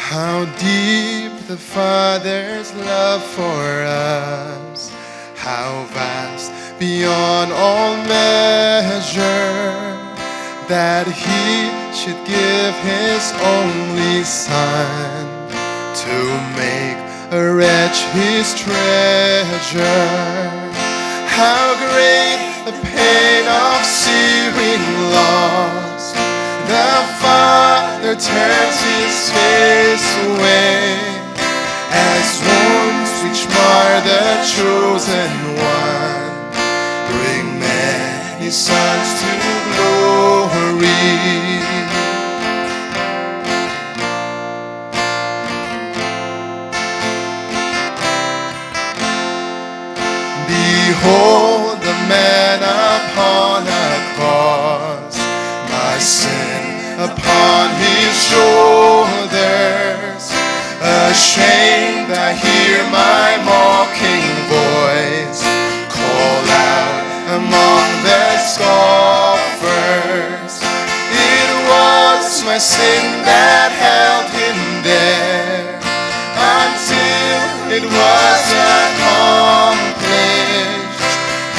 How deep the Father's love for us, how vast beyond all measure, that He should give His only Son to make a wretch His treasure. How great the pain of searing loss, the Father turns His face away, as wounds which mar the chosen one bring many sons to glory. Behold the man upon a cross, my sin upon His shoulders. Ashamed I hear my mocking voice call out among the scoffers. It was my sin that held Him there until it was accomplished.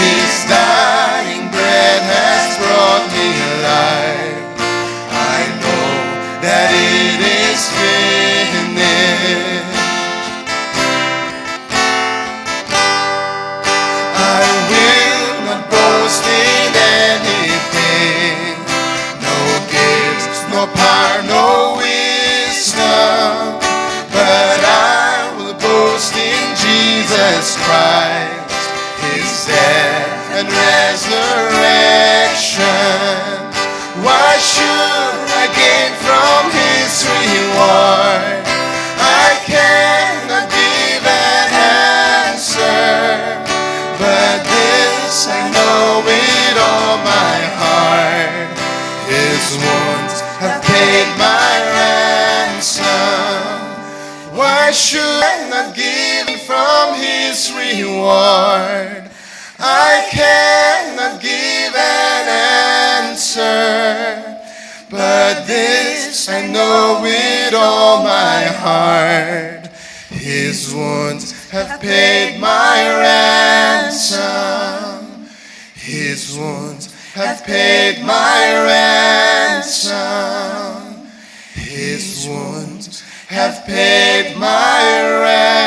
His dying breath has brought me life. I know that it is finished. I will not boast in anything, no gifts, no power, no wisdom, but I will boast in Jesus Christ, His death and resurrection. Why should I gain from His reward? I cannot give an answer, but this I know with all my heart: His wounds have paid my ransom. Why should I not give from His reward? I cannot give an answer, but this I know with all my heart: His wounds have paid my ransom. His wounds have paid my ransom. His wounds have paid my ransom.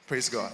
Praise God.